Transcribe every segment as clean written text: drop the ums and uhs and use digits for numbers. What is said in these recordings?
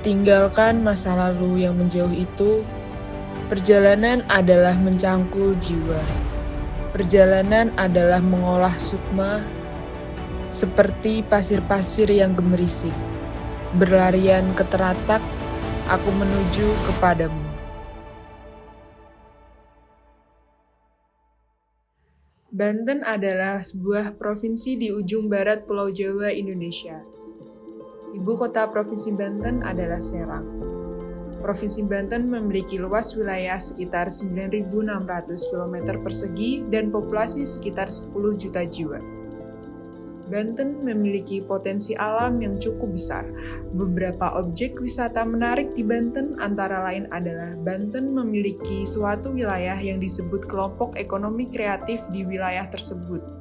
Tinggalkan masa lalu yang menjauh itu, perjalanan adalah mencangkul jiwa. Perjalanan adalah mengolah sukma, seperti pasir-pasir yang gemerisik. Berlarian ke teratak, aku menuju kepadamu. Banten adalah sebuah provinsi di ujung barat Pulau Jawa, Indonesia. Ibu kota Provinsi Banten adalah Serang. Provinsi Banten memiliki luas wilayah sekitar 9.600 km persegi dan populasi sekitar 10 juta jiwa. Banten memiliki potensi alam yang cukup besar. Beberapa objek wisata menarik di Banten antara lain adalah Banten memiliki suatu wilayah yang disebut kelompok ekonomi kreatif di wilayah tersebut.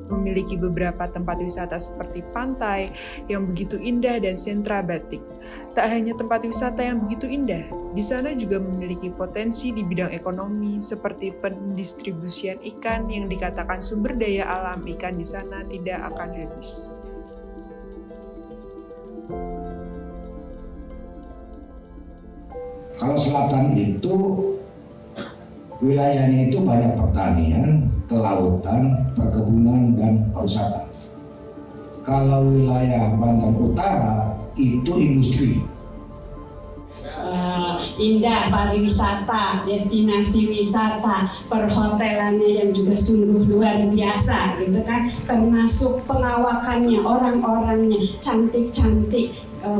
Memiliki beberapa tempat wisata seperti pantai yang begitu indah dan sentra batik. Tak hanya tempat wisata yang begitu indah, di sana juga memiliki potensi di bidang ekonomi seperti pendistribusian ikan yang dikatakan sumber daya alam ikan di sana tidak akan habis. Kalau selatan itu wilayahnya itu banyak pertanian, kelautan, perkebunan, dan pariwisata. Kalau wilayah Banten Utara itu industri. Indah pariwisata, destinasi wisata, perhotelannya yang juga sungguh luar biasa gitu kan, termasuk pengawakannya, orang-orangnya cantik-cantik,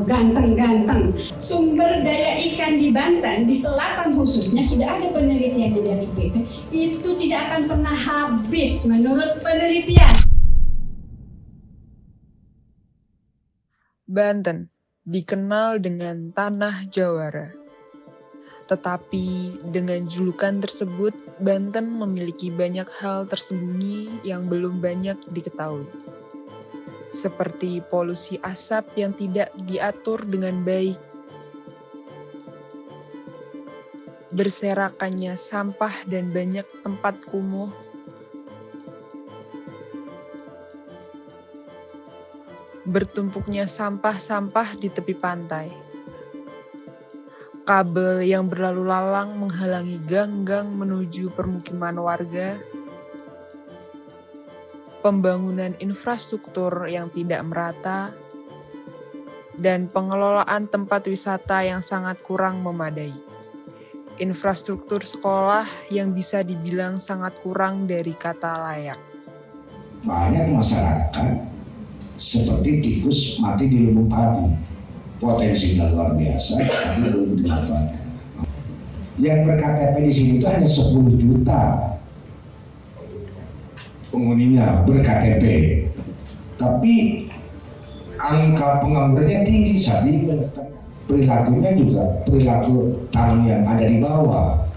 ganteng-ganteng. Sumber daya ikan di Banten, di selatan khususnya sudah ada penelitiannya dari IPB, itu tidak akan pernah habis menurut penelitian. Banten dikenal dengan Tanah Jawara. Tetapi dengan julukan tersebut, Banten memiliki banyak hal tersembunyi yang belum banyak diketahui. Seperti polusi asap yang tidak diatur dengan baik, berserakannya sampah dan banyak tempat kumuh, bertumpuknya sampah-sampah di tepi pantai, kabel yang berlalu lalang menghalangi gang-gang menuju permukiman warga, pembangunan infrastruktur yang tidak merata, dan pengelolaan tempat wisata yang sangat kurang memadai. Infrastruktur sekolah yang bisa dibilang sangat kurang dari kata layak. Banyak masyarakat seperti tikus mati di lubuk padi. Potensinya luar biasa, tapi belum dimanfaatkan. Yang berKTP di sini itu hanya 10 juta penghuninya berKTP, tapi angka penganggurannya tinggi. Saat perilakunya juga perilaku tahun yang ada di bawah.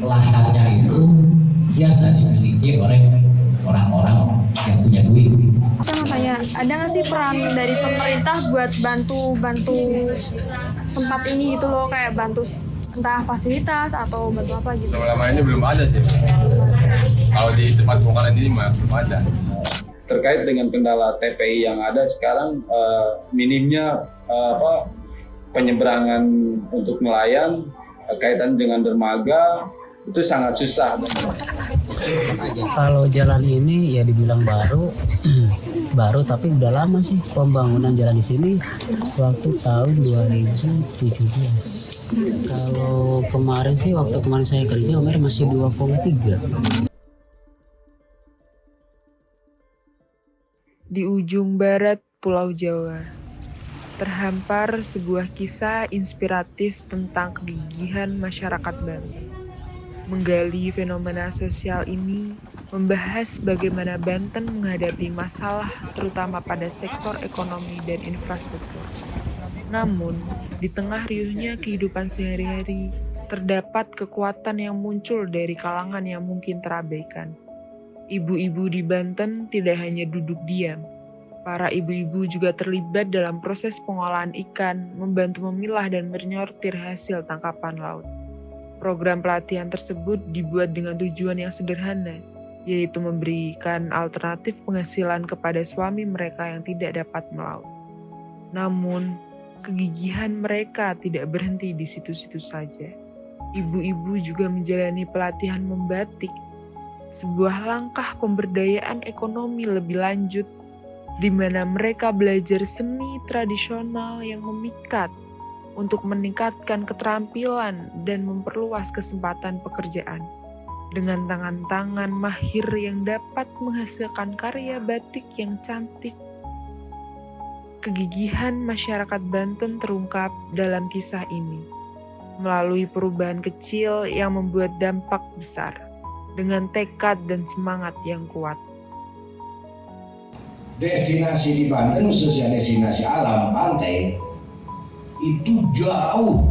Lahannya itu biasa dimiliki oleh orang-orang yang punya duit. Saya mau tanya, ada nggak sih peran dari pemerintah buat bantu tempat ini gitu loh, kayak bantu entah fasilitas atau bantu apa gitu? Selama ini belum ada sih. Kalau di tempat bongkaran ini mah belum ada. Terkait dengan kendala TPI yang ada sekarang, minimnya penyeberangan untuk nelayan, kaitan dengan dermaga itu sangat susah. Kalau jalan ini ya dibilang baru tapi udah lama sih pembangunan jalan di sini waktu tahun 2017. Kalau kemarin sih waktu kemarin saya kerja kemarin masih 2,3. Di ujung barat Pulau Jawa, terhampar sebuah kisah inspiratif tentang kegigihan masyarakat Banten. Menggali fenomena sosial ini, membahas bagaimana Banten menghadapi masalah terutama pada sektor ekonomi dan infrastruktur. Namun, di tengah riuhnya kehidupan sehari-hari, terdapat kekuatan yang muncul dari kalangan yang mungkin terabaikan. Ibu-ibu di Banten tidak hanya duduk diam. Para ibu-ibu juga terlibat dalam proses pengolahan ikan, membantu memilah dan menyortir hasil tangkapan laut. Program pelatihan tersebut dibuat dengan tujuan yang sederhana, yaitu memberikan alternatif penghasilan kepada suami mereka yang tidak dapat melaut. Namun, kegigihan mereka tidak berhenti di situ-situ saja. Ibu-ibu juga menjalani pelatihan membatik, sebuah langkah pemberdayaan ekonomi lebih lanjut, di mana mereka belajar seni tradisional yang memikat untuk meningkatkan keterampilan dan memperluas kesempatan pekerjaan. Dengan tangan-tangan mahir yang dapat menghasilkan karya batik yang cantik, kegigihan masyarakat Banten terungkap dalam kisah ini melalui perubahan kecil yang membuat dampak besar dengan tekad dan semangat yang kuat. Destinasi di Banten, khususnya destinasi alam pantai, itu jauh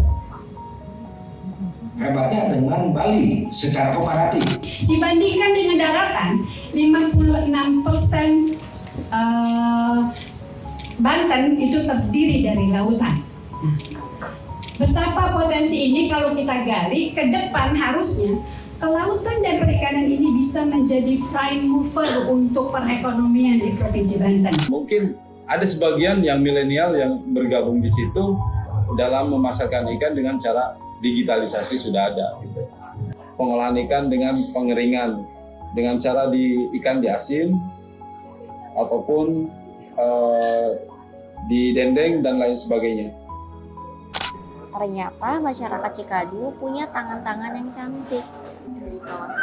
hebatnya dengan Bali secara komparatif. Dibandingkan dengan daratan, 56% Banten itu terdiri dari lautan. Betapa potensi ini kalau kita gali ke depan, harusnya kelautan dan perikanan ini bisa menjadi prime mover untuk perekonomian di Provinsi Banten. Mungkin ada sebagian yang milenial yang bergabung di situ dalam memasarkan ikan dengan cara digitalisasi sudah ada. Gitu. Pengolahan ikan dengan pengeringan, dengan cara ikan diasin ataupun didendeng dan lain sebagainya. Ternyata masyarakat Cikadu punya tangan-tangan yang cantik.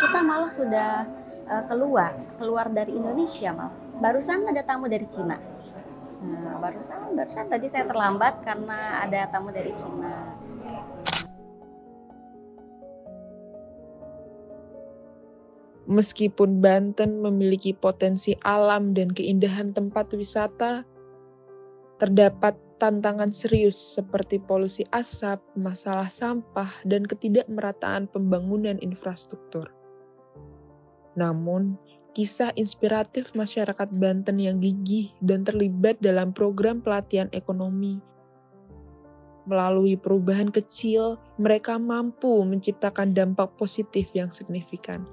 Kita malah sudah keluar dari Indonesia malah. Barusan ada tamu dari Cina. Nah, barusan tadi saya terlambat karena ada tamu dari Cina. Meskipun Banten memiliki potensi alam dan keindahan tempat wisata, terdapat tantangan serius seperti polusi asap, masalah sampah, dan ketidakmerataan pembangunan infrastruktur. Namun, kisah inspiratif masyarakat Banten yang gigih dan terlibat dalam program pelatihan ekonomi. Melalui perubahan kecil, mereka mampu menciptakan dampak positif yang signifikan.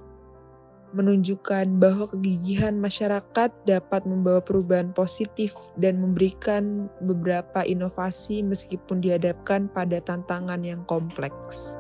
Menunjukkan bahwa kegigihan masyarakat dapat membawa perubahan positif dan memberikan beberapa inovasi meskipun dihadapkan pada tantangan yang kompleks.